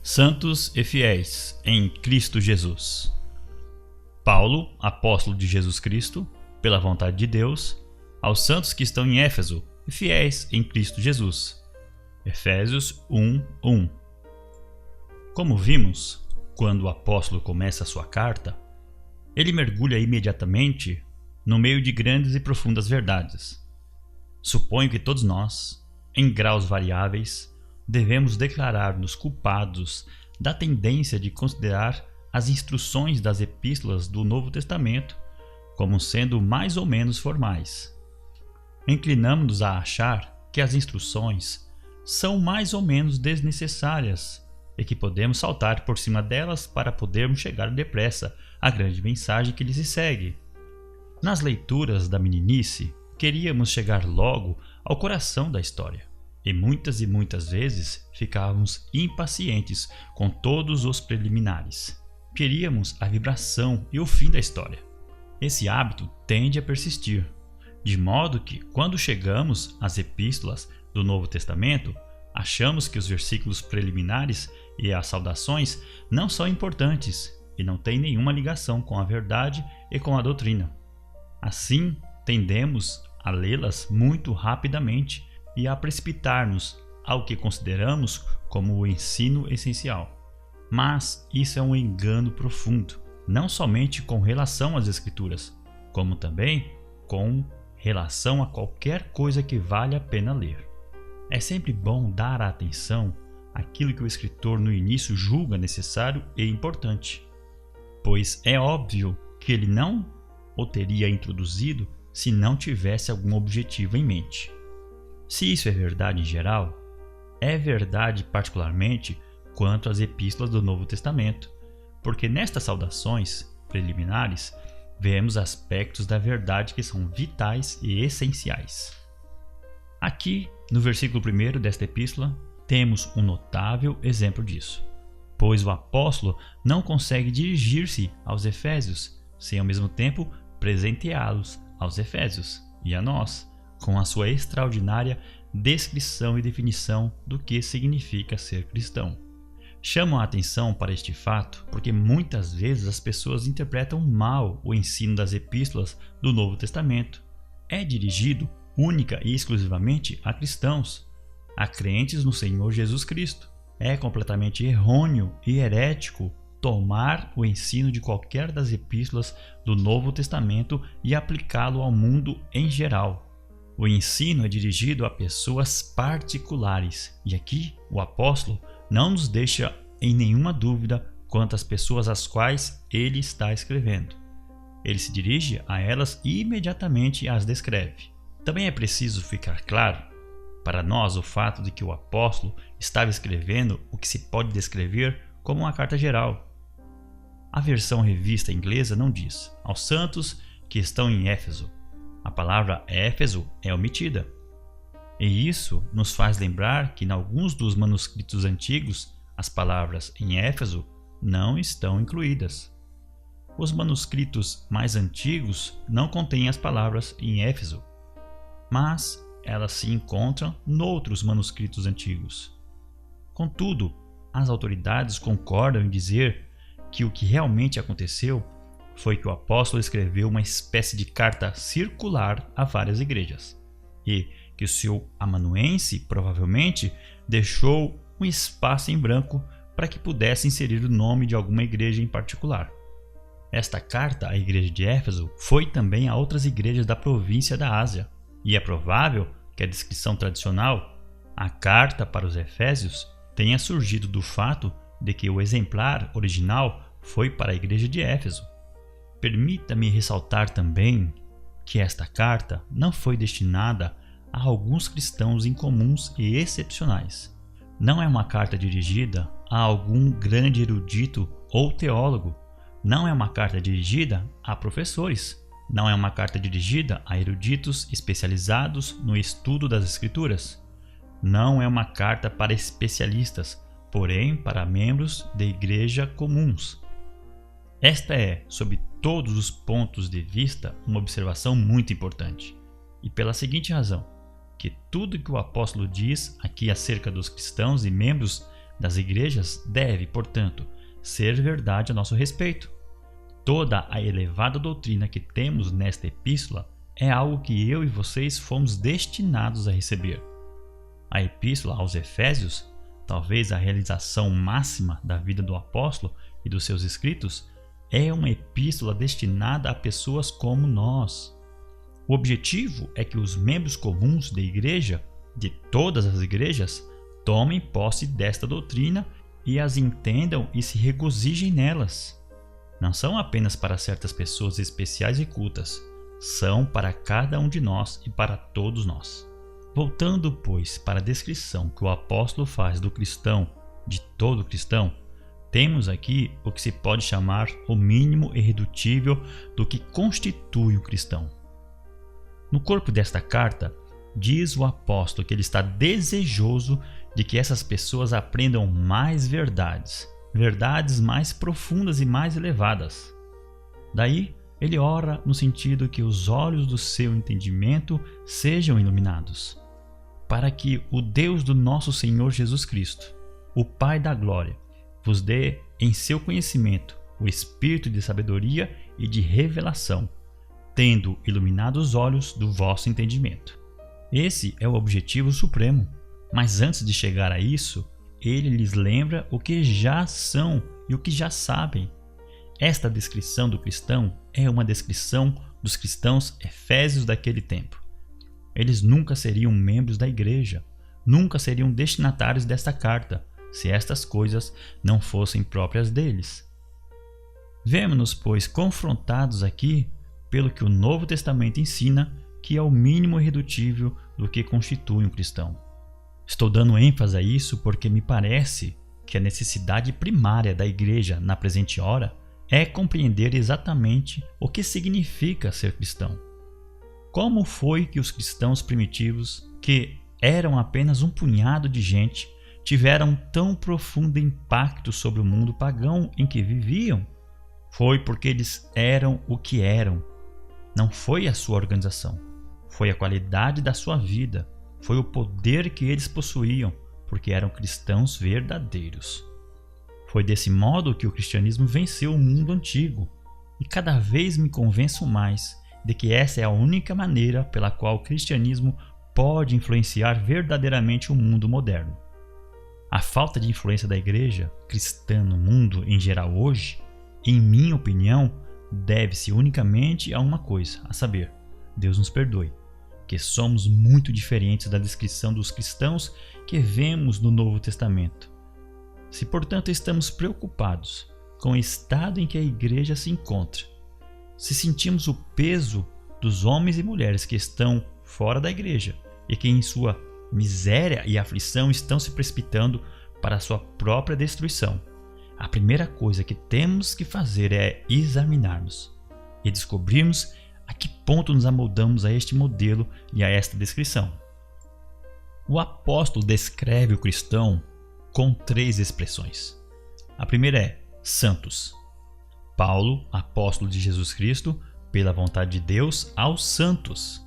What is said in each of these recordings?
Santos e fiéis em Cristo Jesus. Paulo, apóstolo de Jesus Cristo, pela vontade de Deus, aos santos que estão em Éfeso e fiéis em Cristo Jesus. Efésios 1:1. Como vimos, quando o apóstolo começa a sua carta, ele mergulha imediatamente no meio de grandes e profundas verdades. Suponho que todos nós, em graus variáveis, devemos declarar-nos culpados da tendência de considerar as instruções das epístolas do Novo Testamento como sendo mais ou menos formais. Inclinamos-nos a achar que as instruções são mais ou menos desnecessárias e que podemos saltar por cima delas para podermos chegar depressa à grande mensagem que lhes se segue. Nas leituras da meninice, queríamos chegar logo ao coração da história. E muitas vezes ficávamos impacientes com todos os preliminares. Queríamos a vibração e o fim da história. Esse hábito tende a persistir, de modo que, quando chegamos às epístolas do Novo Testamento, achamos que os versículos preliminares e as saudações não são importantes e não têm nenhuma ligação com a verdade e com a doutrina. Assim, tendemos a lê-las muito rapidamente e a precipitar-nos ao que consideramos como o ensino essencial. Mas isso é um engano profundo, não somente com relação às Escrituras, como também com relação a qualquer coisa que vale a pena ler. É sempre bom dar atenção àquilo que o escritor no início julga necessário e importante, pois é óbvio que ele não o teria introduzido se não tivesse algum objetivo em mente. Se isso é verdade em geral, é verdade particularmente quanto às epístolas do Novo Testamento, porque nestas saudações preliminares vemos aspectos da verdade que são vitais e essenciais. Aqui, no versículo 1 desta epístola, temos um notável exemplo disso, pois o apóstolo não consegue dirigir-se aos Efésios sem ao mesmo tempo presenteá-los aos Efésios e a nós, com a sua extraordinária descrição e definição do que significa ser cristão. Chamo a atenção para este fato porque muitas vezes as pessoas interpretam mal o ensino das epístolas do Novo Testamento. É dirigido única e exclusivamente a cristãos, a crentes no Senhor Jesus Cristo. É completamente errôneo e herético tomar o ensino de qualquer das epístolas do Novo Testamento e aplicá-lo ao mundo em geral. O ensino é dirigido a pessoas particulares, e aqui o apóstolo não nos deixa em nenhuma dúvida quanto às pessoas às quais ele está escrevendo. Ele se dirige a elas e imediatamente as descreve. Também é preciso ficar claro para nós o fato de que o apóstolo estava escrevendo o que se pode descrever como uma carta geral. A versão revista inglesa não diz aos santos que estão em Éfeso. A palavra Éfeso é omitida. E isso nos faz lembrar que em alguns dos manuscritos antigos as palavras em Éfeso não estão incluídas. Os manuscritos mais antigos não contêm as palavras em Éfeso, mas elas se encontram noutros manuscritos antigos. Contudo, as autoridades concordam em dizer que o que realmente aconteceu foi que o apóstolo escreveu uma espécie de carta circular a várias igrejas e que o seu amanuense provavelmente deixou um espaço em branco para que pudesse inserir o nome de alguma igreja em particular. Esta carta à igreja de Éfeso foi também a outras igrejas da província da Ásia, e é provável que a descrição tradicional, a carta para os Efésios, tenha surgido do fato de que o exemplar original foi para a igreja de Éfeso. Permita-me ressaltar também que esta carta não foi destinada a alguns cristãos incomuns e excepcionais. Não é uma carta dirigida a algum grande erudito ou teólogo. Não é uma carta dirigida a professores. Não é uma carta dirigida a eruditos especializados no estudo das Escrituras. Não é uma carta para especialistas, porém para membros de igreja comuns. Esta é, sob todos os pontos de vista, uma observação muito importante. E pela seguinte razão, que tudo que o apóstolo diz aqui acerca dos cristãos e membros das igrejas deve, portanto, ser verdade a nosso respeito. Toda a elevada doutrina que temos nesta epístola é algo que eu e vocês fomos destinados a receber. A epístola aos Efésios, talvez a realização máxima da vida do apóstolo e dos seus escritos, é uma epístola destinada a pessoas como nós. O objetivo é que os membros comuns da igreja, de todas as igrejas, tomem posse desta doutrina e as entendam e se regozijem nelas. Não são apenas para certas pessoas especiais e cultas, são para cada um de nós e para todos nós. Voltando, pois, para a descrição que o apóstolo faz do cristão, de todo cristão, temos aqui o que se pode chamar o mínimo irredutível do que constitui o cristão. No corpo desta carta, diz o apóstolo que ele está desejoso de que essas pessoas aprendam mais verdades mais profundas e mais elevadas. Daí, ele ora no sentido que os olhos do seu entendimento sejam iluminados, para que o Deus do nosso Senhor Jesus Cristo, o Pai da glória, vos dê em seu conhecimento o espírito de sabedoria e de revelação, tendo iluminado os olhos do vosso entendimento. Esse é o objetivo supremo, mas antes de chegar a isso, ele lhes lembra o que já são e o que já sabem. Esta descrição do cristão é uma descrição dos cristãos efésios daquele tempo. Eles nunca seriam membros da igreja, nunca seriam destinatários desta carta, se estas coisas não fossem próprias deles. Vemo-nos, pois, confrontados aqui pelo que o Novo Testamento ensina que é o mínimo irredutível do que constitui um cristão. Estou dando ênfase a isso porque me parece que a necessidade primária da igreja na presente hora é compreender exatamente o que significa ser cristão. Como foi que os cristãos primitivos, que eram apenas um punhado de gente, tiveram tão profundo impacto sobre o mundo pagão em que viviam? Foi porque eles eram o que eram. Não foi a sua organização, foi a qualidade da sua vida, foi o poder que eles possuíam, porque eram cristãos verdadeiros. Foi desse modo que o cristianismo venceu o mundo antigo, e cada vez me convenço mais de que essa é a única maneira pela qual o cristianismo pode influenciar verdadeiramente o mundo moderno. A falta de influência da igreja cristã no mundo em geral hoje, em minha opinião, deve-se unicamente a uma coisa, a saber, Deus nos perdoe, que somos muito diferentes da descrição dos cristãos que vemos no Novo Testamento. Se, portanto, estamos preocupados com o estado em que a igreja se encontra, se sentimos o peso dos homens e mulheres que estão fora da igreja e que em sua miséria e aflição estão se precipitando para a sua própria destruição, a primeira coisa que temos que fazer é examinarmos e descobrirmos a que ponto nos amoldamos a este modelo e a esta descrição. O apóstolo descreve o cristão com 3 expressões. A primeira é santos. Paulo, apóstolo de Jesus Cristo, pela vontade de Deus, aos santos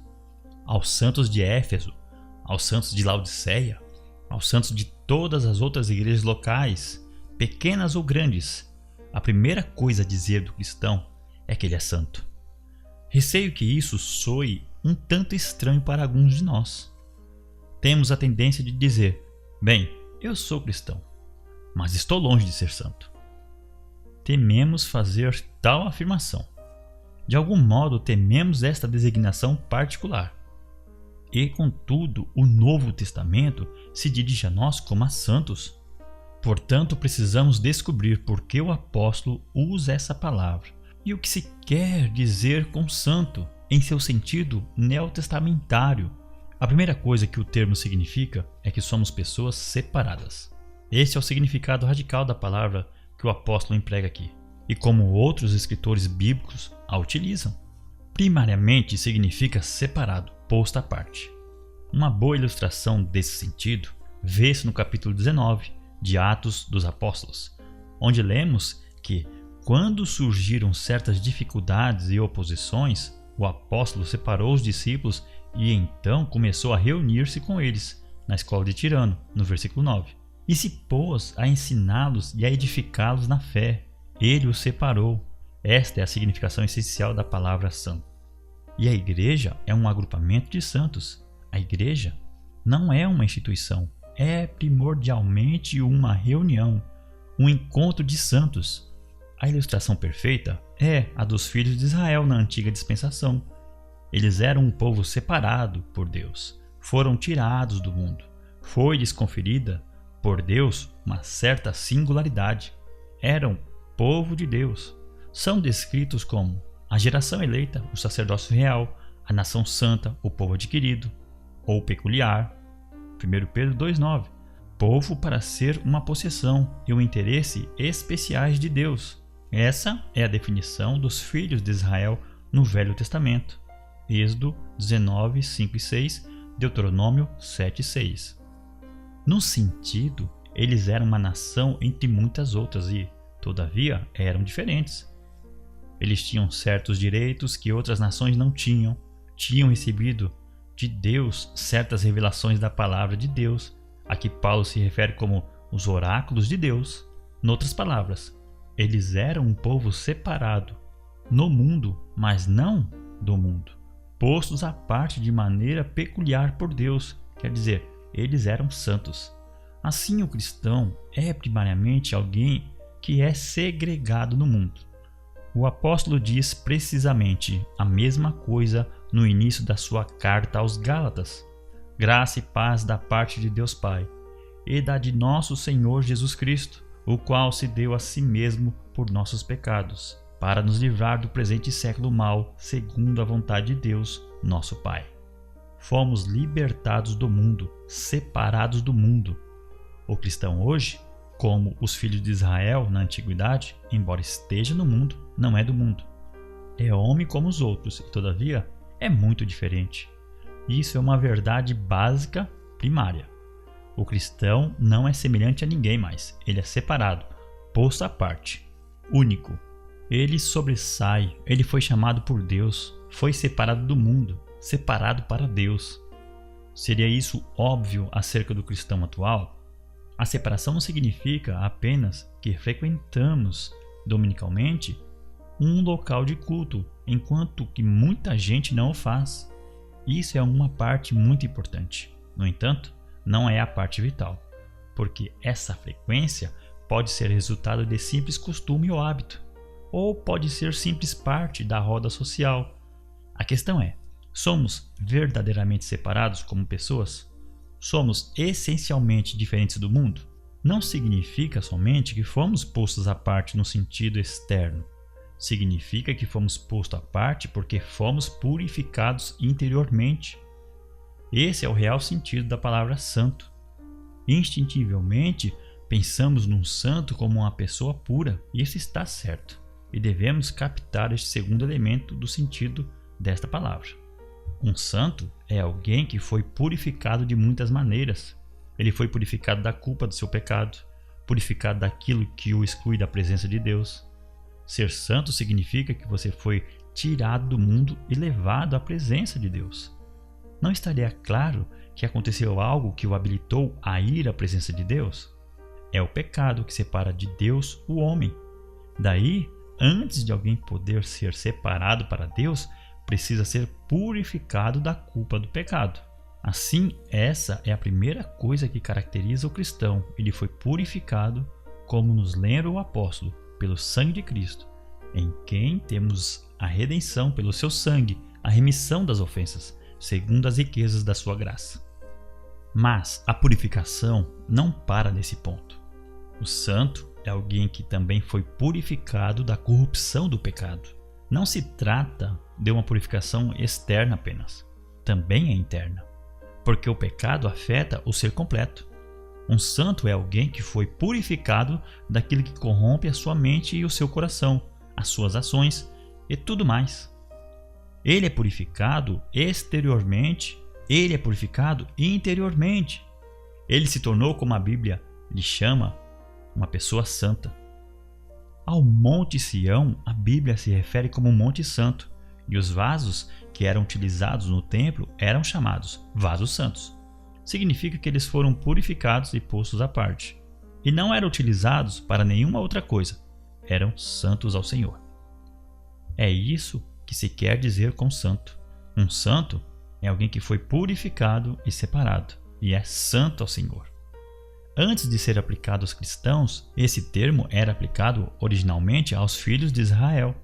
de Éfeso, aos santos de Laodiceia, aos santos de todas as outras igrejas locais, pequenas ou grandes. A primeira coisa a dizer do cristão é que ele é santo. Receio que isso soe um tanto estranho para alguns de nós. Temos a tendência de dizer: bem, eu sou cristão, mas estou longe de ser santo. Tememos fazer tal afirmação. De algum modo tememos esta designação particular. E, contudo, o Novo Testamento se dirige a nós como a santos. Portanto, precisamos descobrir por que o apóstolo usa essa palavra e o que se quer dizer com santo em seu sentido neotestamentário. A primeira coisa que o termo significa é que somos pessoas separadas. Este é o significado radical da palavra que o apóstolo emprega aqui, e como outros escritores bíblicos a utilizam. Primariamente significa separado, posto à parte. Uma boa ilustração desse sentido vê-se no capítulo 19 de Atos dos Apóstolos, onde lemos que, quando surgiram certas dificuldades e oposições, o apóstolo separou os discípulos e então começou a reunir-se com eles, na escola de Tirano, no versículo 9. e se pôs a ensiná-los e a edificá-los na fé. Ele os separou. Esta é a significação essencial da palavra santo. E a igreja é um agrupamento de santos. A igreja não é uma instituição, é primordialmente uma reunião, um encontro de santos. A ilustração perfeita é a dos filhos de Israel na antiga dispensação. Eles eram um povo separado por Deus, foram tirados do mundo. Foi-lhes conferida por Deus uma certa singularidade. Eram povo de Deus. São descritos como a geração eleita, o sacerdócio real, a nação santa, o povo adquirido, ou peculiar. 1 Pedro 2,9. Povo para ser uma possessão e um interesse especiais de Deus. Essa é a definição dos filhos de Israel no Velho Testamento. Êxodo 19, 5 e 6, Deuteronômio 7, 6. No sentido, eles eram uma nação entre muitas outras e, todavia, eram diferentes. Eles tinham certos direitos que outras nações não tinham, tinham recebido de Deus certas revelações da palavra de Deus, a que Paulo se refere como os oráculos de Deus. Noutras palavras, eles eram um povo separado no mundo, mas não do mundo, postos à parte de maneira peculiar por Deus, quer dizer, eles eram santos. Assim, o cristão é primariamente alguém que é segregado no mundo. O apóstolo diz precisamente a mesma coisa no início da sua carta aos Gálatas. Graça e paz da parte de Deus Pai e da de nosso Senhor Jesus Cristo, o qual se deu a si mesmo por nossos pecados, para nos livrar do presente século mau, segundo a vontade de Deus, nosso Pai. Fomos libertados do mundo, separados do mundo. O cristão hoje, como os filhos de Israel na antiguidade, embora esteja no mundo, não é do mundo. É homem como os outros e, todavia, é muito diferente. Isso é uma verdade básica, primária. O cristão não é semelhante a ninguém mais. Ele é separado, posto à parte, único. Ele sobressai, ele foi chamado por Deus, foi separado do mundo, separado para Deus. Seria isso óbvio acerca do cristão atual? A separação não significa apenas que frequentamos dominicalmente um local de culto, enquanto que muita gente não o faz. Isso é uma parte muito importante. No entanto, não é a parte vital, porque essa frequência pode ser resultado de simples costume ou hábito, ou pode ser simples parte da roda social. A questão é, somos verdadeiramente separados como pessoas? Somos essencialmente diferentes do mundo? Não significa somente que fomos postos à parte no sentido externo. Significa que fomos postos à parte porque fomos purificados interiormente. Esse é o real sentido da palavra santo. Instintivamente, pensamos num santo como uma pessoa pura, e isso está certo. E devemos captar este segundo elemento do sentido desta palavra. Um santo é alguém que foi purificado de muitas maneiras. Ele foi purificado da culpa do seu pecado, purificado daquilo que o exclui da presença de Deus. Ser santo significa que você foi tirado do mundo e levado à presença de Deus. Não estaria claro que aconteceu algo que o habilitou a ir à presença de Deus? É o pecado que separa de Deus o homem. Daí, antes de alguém poder ser separado para Deus, precisa ser purificado da culpa do pecado. Assim, essa é a primeira coisa que caracteriza o cristão. Ele foi purificado, como nos lembra o apóstolo, pelo sangue de Cristo, em quem temos a redenção pelo seu sangue, a remissão das ofensas, segundo as riquezas da sua graça. Mas a purificação não para nesse ponto. O santo é alguém que também foi purificado da corrupção do pecado. Não se trata de uma purificação externa apenas, também é interna, porque o pecado afeta o ser completo. Um santo é alguém que foi purificado daquilo que corrompe a sua mente e o seu coração, as suas ações e tudo mais. Ele é purificado exteriormente, ele é purificado interiormente. Ele se tornou, como a Bíblia lhe chama, uma pessoa santa. Ao Monte Sião, a Bíblia se refere como Monte Santo, e os vasos que eram utilizados no templo eram chamados vasos santos. Significa que eles foram purificados e postos à parte. e não eram utilizados para nenhuma outra coisa. Eram santos ao Senhor. É isso que se quer dizer com santo. Um santo é alguém que foi purificado e separado, e é santo ao Senhor. Antes de ser aplicado aos cristãos, esse termo era aplicado originalmente aos filhos de Israel.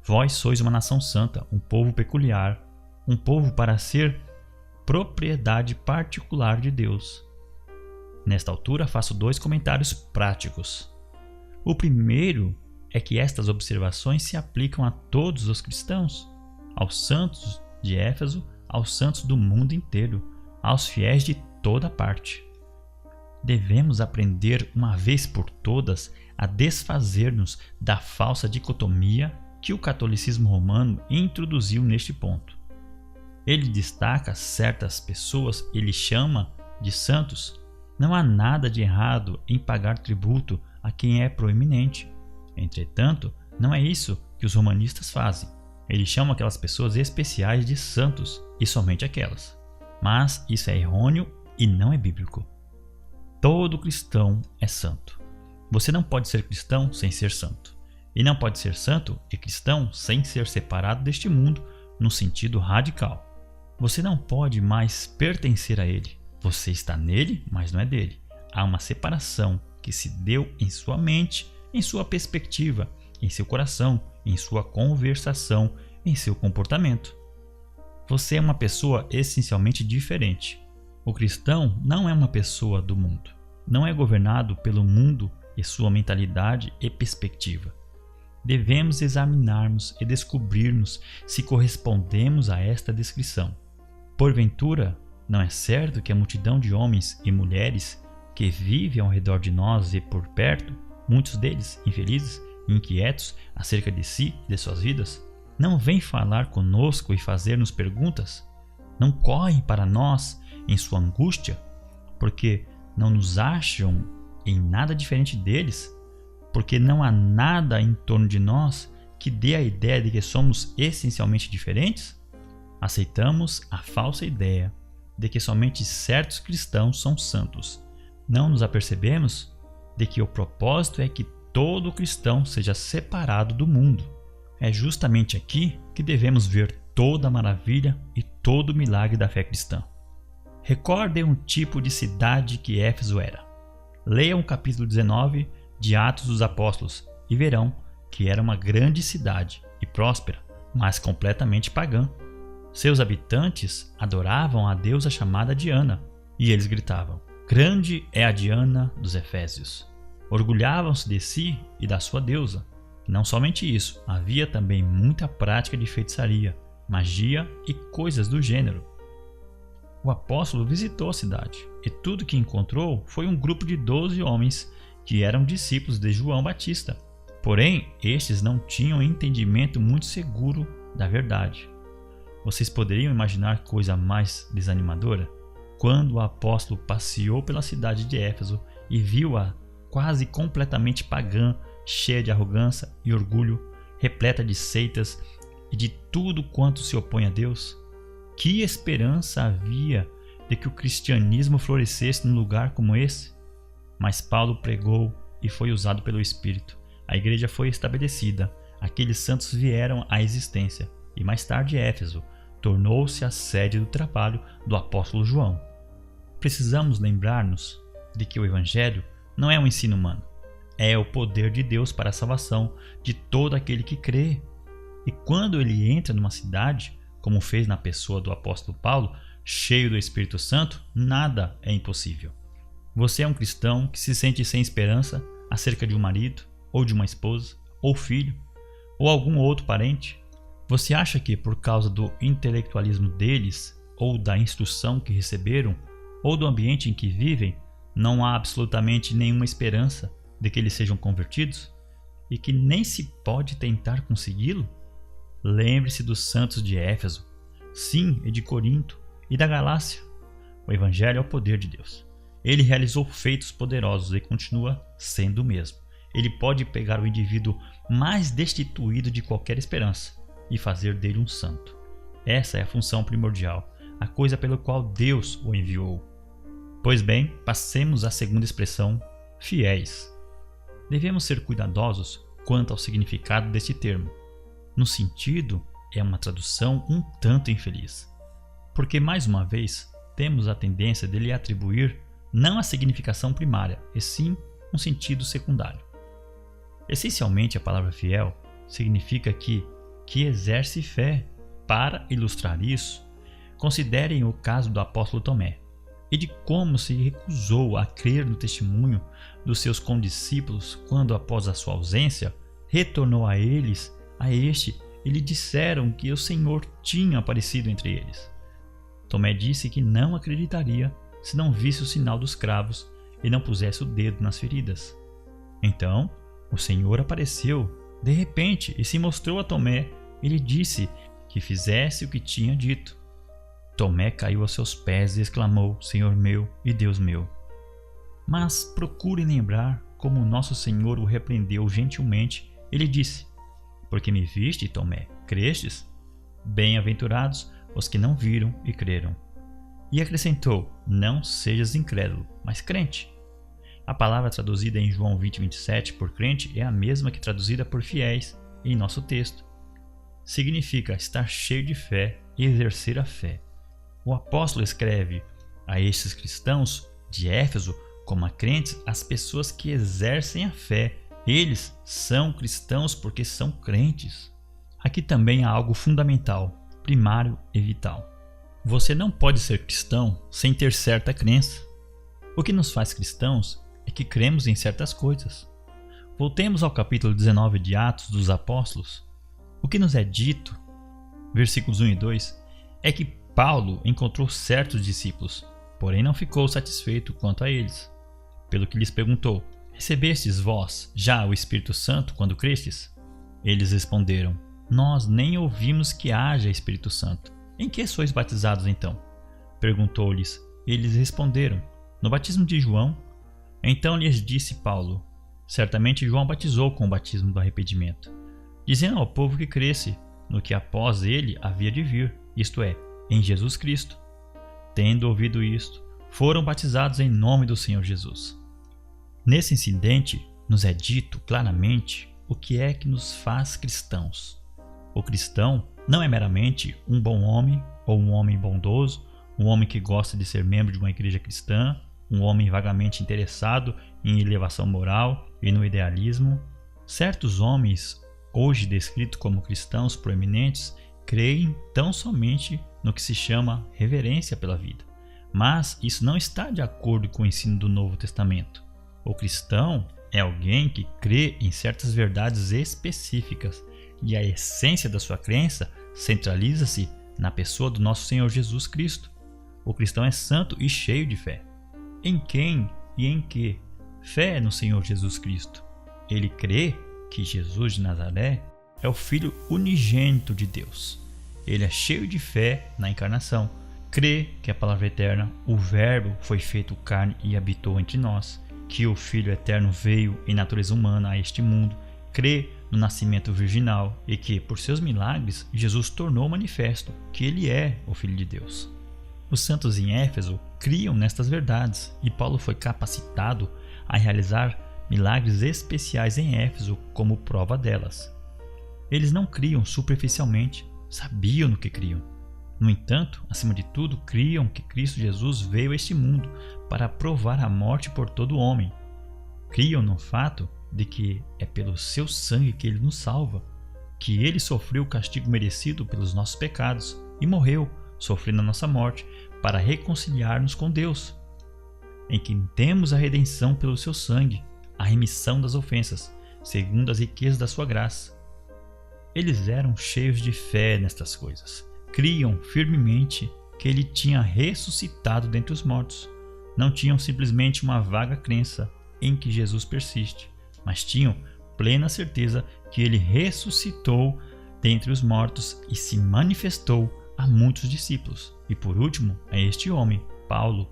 Vós sois uma nação santa, um povo peculiar, um povo para ser propriedade particular de Deus. Nesta altura, faço 2 comentários práticos. O primeiro é que estas observações se aplicam a todos os cristãos, aos santos de Éfeso, aos santos do mundo inteiro, aos fiéis de toda parte. Devemos aprender uma vez por todas a desfazer-nos da falsa dicotomia que o catolicismo romano introduziu neste ponto. Ele destaca certas pessoas e lhe chama de santos. Não há nada de errado em pagar tributo a quem é proeminente. Entretanto, não é isso que os romanistas fazem. Eles chamam aquelas pessoas especiais de santos, e somente aquelas. Mas isso é errôneo e não é bíblico. Todo cristão é santo. Você não pode ser cristão sem ser santo. E não pode ser santo e cristão sem ser separado deste mundo no sentido radical. Você não pode mais pertencer a ele. Você está nele, mas não é dele. Há uma separação que se deu em sua mente, em sua perspectiva, em seu coração, em sua conversação, em seu comportamento. Você é uma pessoa essencialmente diferente. O cristão não é uma pessoa do mundo. Não é governado pelo mundo e sua mentalidade e perspectiva. Devemos examinarmos e descobrirmos se correspondemos a esta descrição. Porventura, não é certo que a multidão de homens e mulheres que vivem ao redor de nós e por perto, muitos deles infelizes e inquietos acerca de si e de suas vidas, não vêm falar conosco e fazer-nos perguntas? Não correm para nós em sua angústia, porque não nos acham em nada diferente deles? Porque não há nada em torno de nós que dê a ideia de que somos essencialmente diferentes? Aceitamos a falsa ideia de que somente certos cristãos são santos. Não nos apercebemos de que o propósito é que todo cristão seja separado do mundo. É justamente aqui que devemos ver toda a maravilha e todo o milagre da fé cristã. Recordem um tipo de cidade que Éfeso era. Leiam o capítulo 19 de Atos dos Apóstolos e verão que era uma grande cidade e próspera, mas completamente pagã. Seus habitantes adoravam a deusa chamada Diana, e eles gritavam: "Grande é a Diana dos Efésios." Orgulhavam-se de si e da sua deusa. Não somente isso, havia também muita prática de feitiçaria, magia e coisas do gênero. O apóstolo visitou a cidade, e tudo que encontrou foi um grupo de 12 homens que eram discípulos de João Batista. Porém, estes não tinham entendimento muito seguro da verdade. Vocês poderiam imaginar coisa mais desanimadora? Quando o apóstolo passeou pela cidade de Éfeso e viu-a quase completamente pagã, cheia de arrogância e orgulho, repleta de seitas e de tudo quanto se opõe a Deus, que esperança havia de que o cristianismo florescesse num lugar como esse? Mas Paulo pregou e foi usado pelo Espírito. A igreja foi estabelecida, aqueles santos vieram à existência, e mais tarde Éfeso tornou-se a sede do trabalho do apóstolo João. Precisamos lembrar-nos de que o Evangelho não é um ensino humano, é o poder de Deus para a salvação de todo aquele que crê. E quando ele entra numa cidade, como fez na pessoa do apóstolo Paulo, cheio do Espírito Santo, nada é impossível. Você é um cristão que se sente sem esperança acerca de um marido, ou de uma esposa, ou filho, ou algum outro parente? Você acha que por causa do intelectualismo deles, ou da instrução que receberam, ou do ambiente em que vivem, não há absolutamente nenhuma esperança de que eles sejam convertidos? E que nem se pode tentar consegui-lo? Lembre-se dos santos de Éfeso, sim, e de Corinto, e da Galácia. O Evangelho é o poder de Deus. Ele realizou feitos poderosos e continua sendo o mesmo. Ele pode pegar o indivíduo mais destituído de qualquer esperança e fazer dele um santo. Essa é a função primordial, a coisa pela qual Deus o enviou. Pois bem, passemos à segunda expressão, fiéis. Devemos ser cuidadosos quanto ao significado deste termo. No sentido, é uma tradução um tanto infeliz, porque, mais uma vez, temos a tendência de lhe atribuir não a significação primária, e sim um sentido secundário. Essencialmente, a palavra fiel significa que exerce fé. Para ilustrar isso, considerem o caso do apóstolo Tomé e de como se recusou a crer no testemunho dos seus condiscípulos quando, após a sua ausência, retornou a este e lhe disseram que o Senhor tinha aparecido entre eles. Tomé disse que não acreditaria se não visse o sinal dos cravos e não pusesse o dedo nas feridas. Então, o Senhor apareceu de repente e se mostrou a Tomé e lhe disse que fizesse o que tinha dito. Tomé caiu aos seus pés e exclamou: Senhor meu e Deus meu. Mas procurem lembrar como nosso Senhor o repreendeu gentilmente e lhe disse: Porque me viste, Tomé, crestes? Bem-aventurados os que não viram e creram. E acrescentou: Não sejas incrédulo, mas crente. A palavra traduzida em João 20:27 por crente é a mesma que traduzida por fiéis em nosso texto. Significa estar cheio de fé e exercer a fé. O apóstolo escreve a estes cristãos de Éfeso como a crentes as pessoas que exercem a fé. Eles são cristãos porque são crentes. Aqui também há algo fundamental, primário e vital. Você não pode ser cristão sem ter certa crença. O que nos faz cristãos é que cremos em certas coisas. Voltemos ao capítulo 19 de Atos dos Apóstolos. O que nos é dito, versículos 1 e 2, é que Paulo encontrou certos discípulos, porém não ficou satisfeito quanto a eles. Pelo que lhes perguntou: Recebestes vós já o Espírito Santo quando crestes? Eles responderam: Nós nem ouvimos que haja Espírito Santo. Em que sois batizados então? Perguntou-lhes. Eles responderam: No batismo de João. Então lhes disse Paulo: Certamente João batizou com o batismo do arrependimento, dizendo ao povo que cresce no que após ele havia de vir, isto é, em Jesus Cristo. Tendo ouvido isto, foram batizados em nome do Senhor Jesus. Nesse incidente, nos é dito claramente o que é que nos faz cristãos. O cristão não é meramente um bom homem ou um homem bondoso, um homem que gosta de ser membro de uma igreja cristã, um homem vagamente interessado em elevação moral e no idealismo. Certos homens, hoje descritos como cristãos proeminentes, creem tão somente no que se chama reverência pela vida. Mas isso não está de acordo com o ensino do Novo Testamento. O cristão é alguém que crê em certas verdades específicas e a essência da sua crença centraliza-se na pessoa do nosso Senhor Jesus Cristo. O cristão é santo e cheio de fé. Em quem e em que? Fé no Senhor Jesus Cristo. Ele crê que Jesus de Nazaré é o Filho unigênito de Deus. Ele é cheio de fé na encarnação. Crê que a palavra eterna, o Verbo, foi feito carne e habitou entre nós, que o Filho eterno veio em natureza humana a este mundo. Crê no nascimento virginal e que, por seus milagres, Jesus tornou manifesto que ele é o Filho de Deus. Os santos em Éfeso criam nestas verdades e Paulo foi capacitado a realizar milagres especiais em Éfeso como prova delas. Eles não criam superficialmente, sabiam no que criam. No entanto, acima de tudo, criam que Cristo Jesus veio a este mundo para provar a morte por todo homem. Criam no fato de que é pelo seu sangue que ele nos salva, que ele sofreu o castigo merecido pelos nossos pecados e morreu, sofrendo a nossa morte, para reconciliar-nos com Deus, em quem temos a redenção pelo seu sangue, a remissão das ofensas, segundo as riquezas da sua graça. Eles eram cheios de fé nestas coisas. Criam firmemente que ele tinha ressuscitado dentre os mortos. Não tinham simplesmente uma vaga crença em que Jesus persiste, mas tinham plena certeza que ele ressuscitou dentre os mortos e se manifestou a muitos discípulos. E por último, a este homem, Paulo.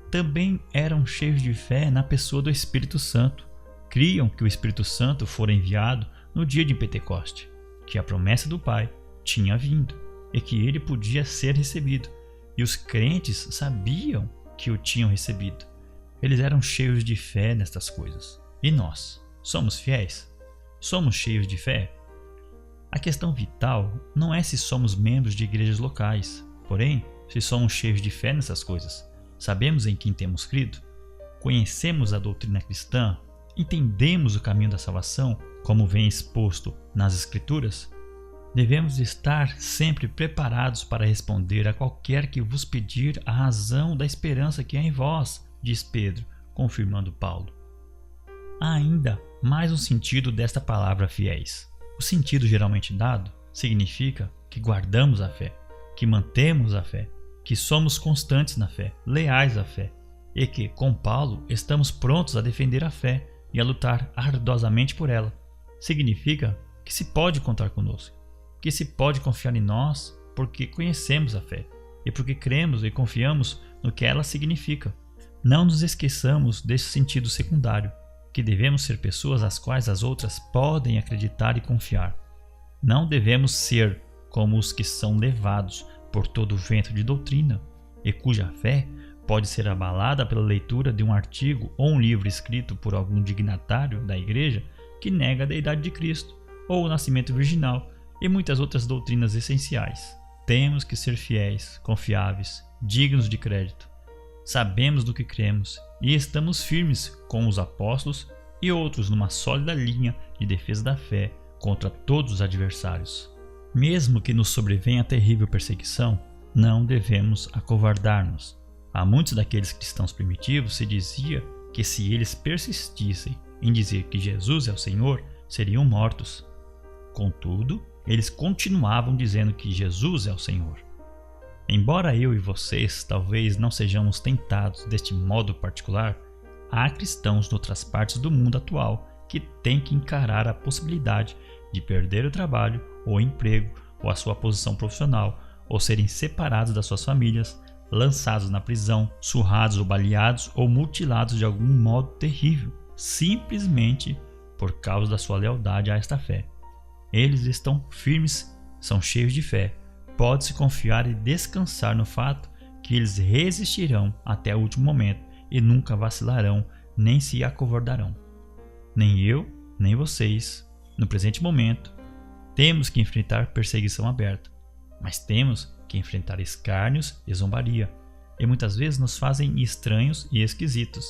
Também eram cheios de fé na pessoa do Espírito Santo. Criam que o Espírito Santo fora enviado no dia de Pentecoste, que a promessa do Pai tinha vindo e que ele podia ser recebido. E os crentes sabiam que o tinham recebido. Eles eram cheios de fé nestas coisas. E nós, somos fiéis? Somos cheios de fé? A questão vital não é se somos membros de igrejas locais, porém, se somos cheios de fé nessas coisas. Sabemos em quem temos crido? Conhecemos a doutrina cristã? Entendemos o caminho da salvação, como vem exposto nas Escrituras? Devemos estar sempre preparados para responder a qualquer que vos pedir a razão da esperança que há em vós, diz Pedro, confirmando Paulo. Há ainda mais um sentido desta palavra fiéis. O sentido geralmente dado significa que guardamos a fé, que mantemos a fé, que somos constantes na fé, leais à fé, e que, com Paulo, estamos prontos a defender a fé e a lutar ardorosamente por ela. Significa que se pode contar conosco, que se pode confiar em nós porque conhecemos a fé e porque cremos e confiamos no que ela significa. Não nos esqueçamos desse sentido secundário, que devemos ser pessoas às quais as outras podem acreditar e confiar. Não devemos ser como os que são levados por todo o vento de doutrina e cuja fé pode ser abalada pela leitura de um artigo ou um livro escrito por algum dignatário da igreja que nega a deidade de Cristo ou o nascimento virginal e muitas outras doutrinas essenciais. Temos que ser fiéis, confiáveis, dignos de crédito. Sabemos do que cremos e estamos firmes com os apóstolos e outros numa sólida linha de defesa da fé contra todos os adversários. Mesmo que nos sobrevenha terrível perseguição, não devemos acovardar-nos. A muitos daqueles cristãos primitivos se dizia que se eles persistissem em dizer que Jesus é o Senhor, seriam mortos. Contudo, eles continuavam dizendo que Jesus é o Senhor. Embora eu e vocês talvez não sejamos tentados deste modo particular, há cristãos de outras partes do mundo atual que têm que encarar a possibilidade de perder o trabalho ou emprego ou a sua posição profissional ou serem separados das suas famílias, lançados na prisão, surrados ou baleados ou mutilados de algum modo terrível, simplesmente por causa da sua lealdade a esta fé. Eles estão firmes, são cheios de fé. Pode-se confiar e descansar no fato que eles resistirão até o último momento e nunca vacilarão nem se acovardarão. Nem eu, nem vocês, no presente momento, temos que enfrentar perseguição aberta, mas temos que enfrentar escárnios e zombaria, e muitas vezes nos fazem estranhos e esquisitos.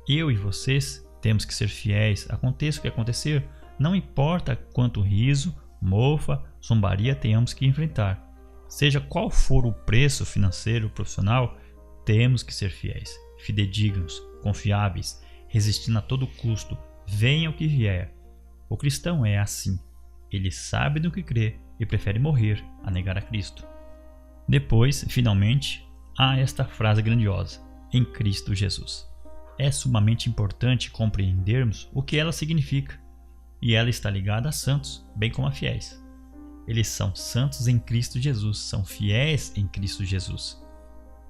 Eu e vocês temos que ser fiéis, aconteça o que acontecer, não importa quanto riso, mofa, zombaria tenhamos que enfrentar. Seja qual for o preço financeiro ou profissional, temos que ser fiéis, fidedignos, confiáveis, resistindo a todo custo, venha o que vier. O cristão é assim. Ele sabe do que crê e prefere morrer a negar a Cristo. Depois, finalmente, há esta frase grandiosa: em Cristo Jesus. É sumamente importante compreendermos o que ela significa, e ela está ligada a santos, bem como a fiéis. Eles são santos em Cristo Jesus, são fiéis em Cristo Jesus.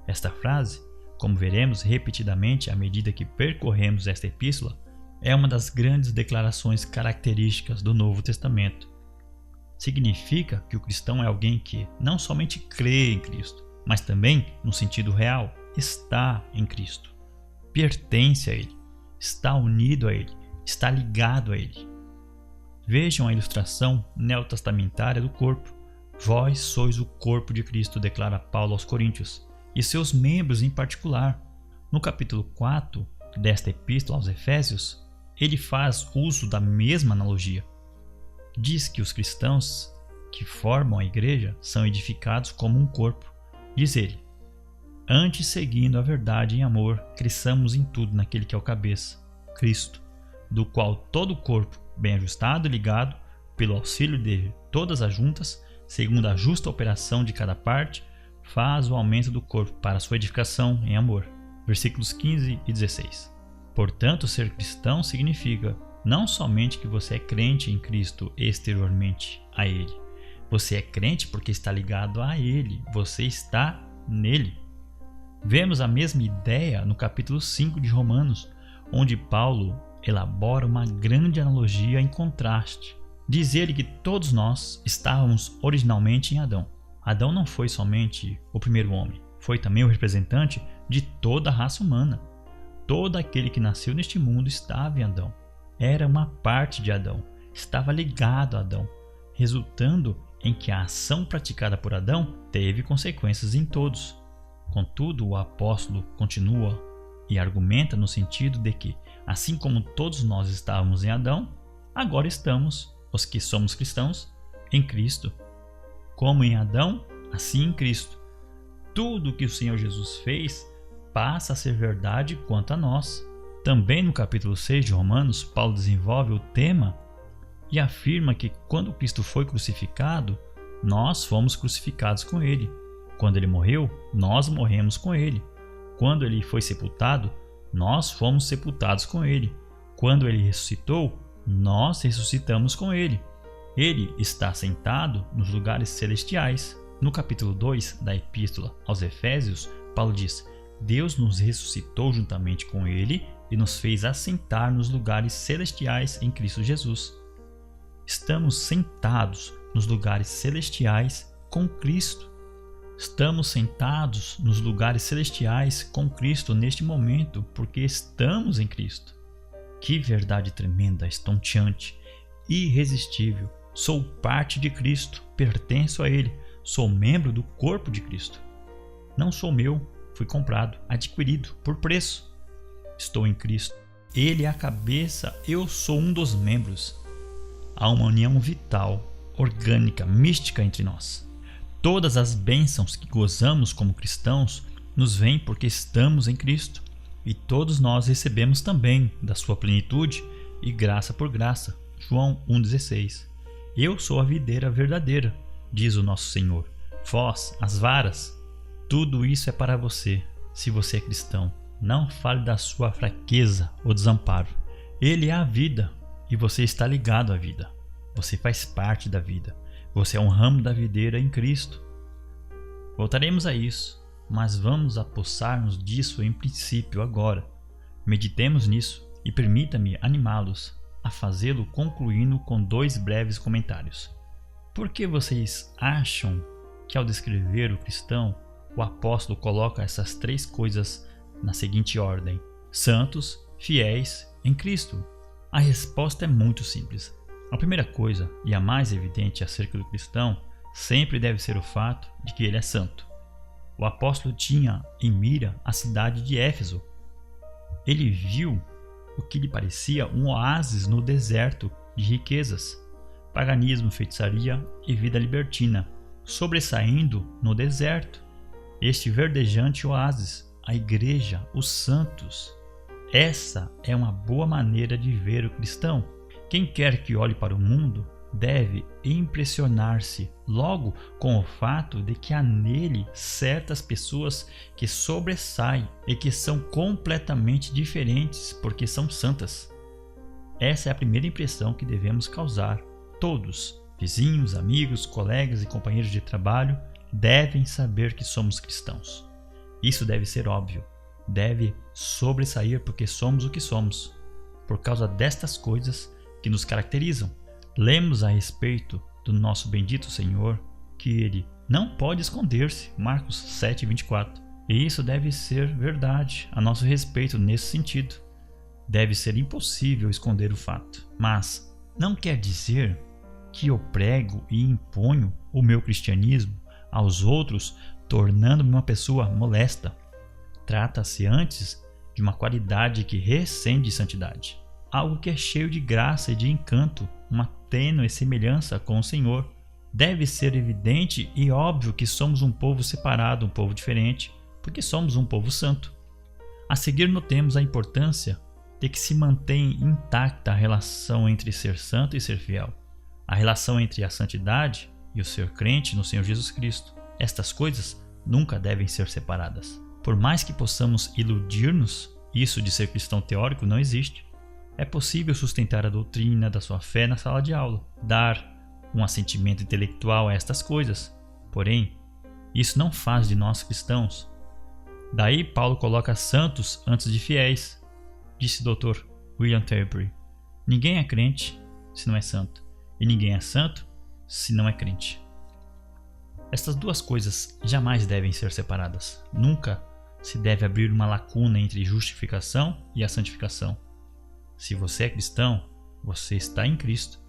Esta frase, como veremos repetidamente à medida que percorremos esta epístola, é uma das grandes declarações características do Novo Testamento. Significa que o cristão é alguém que não somente crê em Cristo, mas também, no sentido real, está em Cristo. Pertence a Ele, está unido a Ele, está ligado a Ele. Vejam a ilustração neotestamentária do corpo. Vós sois o corpo de Cristo, declara Paulo aos Coríntios, e seus membros em particular. No capítulo 4 desta epístola aos Efésios, ele faz uso da mesma analogia. Diz que os cristãos que formam a igreja são edificados como um corpo. Diz ele: antes, seguindo a verdade em amor, cresçamos em tudo naquele que é o cabeça, Cristo, do qual todo o corpo, bem ajustado e ligado, pelo auxílio de todas as juntas, segundo a justa operação de cada parte, faz o aumento do corpo para a sua edificação em amor. Versículos 15 e 16. Portanto, ser cristão significa não somente que você é crente em Cristo exteriormente a Ele. Você é crente porque está ligado a Ele, você está nele. Vemos a mesma ideia no capítulo 5 de Romanos, onde Paulo elabora uma grande analogia em contraste. Diz ele que todos nós estávamos originalmente em Adão. Adão não foi somente o primeiro homem, foi também o representante de toda a raça humana. todo aquele que nasceu neste mundo estava em Adão. Era uma parte de Adão, estava ligado a Adão, resultando em que a ação praticada por Adão teve consequências em todos. Contudo, o apóstolo continua e argumenta no sentido de que, assim como todos nós estávamos em Adão, agora estamos, os que somos cristãos, em Cristo. Como em Adão, assim em Cristo. Tudo o que o Senhor Jesus fez passa a ser verdade quanto a nós. Também no capítulo 6 de Romanos, Paulo desenvolve o tema e afirma que quando Cristo foi crucificado, nós fomos crucificados com ele. Quando ele morreu, nós morremos com ele. Quando ele foi sepultado, nós fomos sepultados com ele. Quando ele ressuscitou, nós ressuscitamos com ele. Ele está sentado nos lugares celestiais. No capítulo 2 da Epístola aos Efésios, Paulo diz: Deus nos ressuscitou juntamente com ele e nos fez assentar nos lugares celestiais em Cristo Jesus. Estamos sentados nos lugares celestiais com Cristo. Estamos sentados nos lugares celestiais com Cristo neste momento porque estamos em Cristo. Que verdade tremenda, estonteante, irresistível. Sou parte de Cristo, pertenço a Ele, sou membro do corpo de Cristo. Não sou meu, fui comprado, adquirido por preço. Estou em Cristo. Ele é a cabeça, eu sou um dos membros. Há uma união vital, orgânica, mística entre nós. Todas as bênçãos que gozamos como cristãos nos vêm porque estamos em Cristo. E todos nós recebemos também da sua plenitude e graça por graça. João 1,16. Eu sou a videira verdadeira, diz o nosso Senhor. Vós, as varas. Tudo isso é para você, se você é cristão. Não fale da sua fraqueza ou desamparo. Ele é a vida e você está ligado à vida. Você faz parte da vida. Você é um ramo da videira em Cristo. Voltaremos a isso, mas vamos apossar-nos disso em princípio agora. Meditemos nisso e permita-me animá-los a fazê-lo concluindo com 2 breves comentários. Por que vocês acham que ao descrever o cristão, o apóstolo coloca essas 3 coisas na seguinte ordem: santos, fiéis, em Cristo? A resposta é muito simples. A primeira coisa, e a mais evidente acerca do cristão, sempre deve ser o fato de que ele é santo. O apóstolo tinha em mira a cidade de Éfeso. Ele viu o que lhe parecia um oásis no deserto de riquezas, paganismo, feitiçaria e vida libertina, sobressaindo no deserto. Este verdejante oásis, a igreja, os santos. Essa é uma boa maneira de ver o cristão. Quem quer que olhe para o mundo deve impressionar-se logo com o fato de que há nele certas pessoas que sobressaem e que são completamente diferentes porque são santas. Essa é a primeira impressão que devemos causar. Todos, vizinhos, amigos, colegas e companheiros de trabalho, devem saber que somos cristãos. Isso deve ser óbvio. Deve sobressair porque somos o que somos, por causa destas coisas que nos caracterizam. Lemos a respeito do nosso bendito Senhor que ele não pode esconder-se, Marcos 7:24. E isso deve ser verdade a nosso respeito nesse sentido. Deve ser impossível esconder o fato, mas não quer dizer que eu prego e imponho o meu cristianismo aos outros, tornando-me uma pessoa molesta. Trata-se antes de uma qualidade que recende santidade, algo que é cheio de graça e de encanto, uma tênue semelhança com o Senhor. Deve ser evidente e óbvio que somos um povo separado, um povo diferente, porque somos um povo santo. A seguir notemos a importância de que se mantém intacta a relação entre ser santo e ser fiel, a relação entre a santidade e o ser crente no Senhor Jesus Cristo. Estas coisas nunca devem ser separadas. Por mais que possamos iludir-nos, isso de ser cristão teórico não existe. É possível sustentar a doutrina da sua fé na sala de aula, dar um assentimento intelectual a estas coisas. Porém, isso não faz de nós cristãos. Daí Paulo coloca santos antes de fiéis. Disse o Dr. William Terbury: ninguém é crente se não é santo, e ninguém é santo se não é crente. Estas duas coisas jamais devem ser separadas. Nunca se deve abrir uma lacuna entre justificação e a santificação. Se você é cristão, você está em Cristo.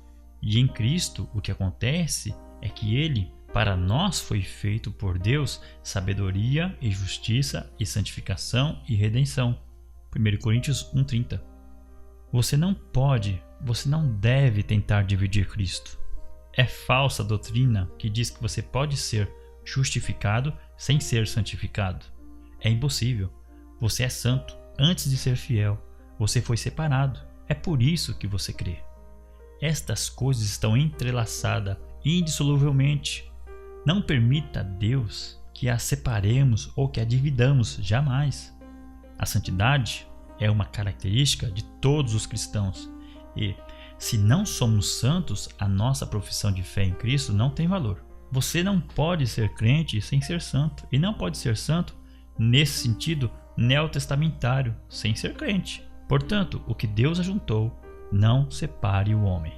E em Cristo o que acontece é que Ele, para nós, foi feito por Deus sabedoria e justiça e santificação e redenção. 1 Coríntios 1,30. Você não deve tentar dividir Cristo. É falsa a doutrina que diz que você pode ser justificado sem ser santificado. É impossível. Você é santo antes de ser fiel. Você foi separado. É por isso que você crê. Estas coisas estão entrelaçadas indissoluvelmente. Não permita a Deus que as separemos ou que a dividamos, jamais. A santidade é uma característica de todos os cristãos. E, se não somos santos, a nossa profissão de fé em Cristo não tem valor. Você não pode ser crente sem ser santo. E não pode ser santo, nesse sentido, neotestamentário, sem ser crente. Portanto, o que Deus ajuntou, não separe o homem.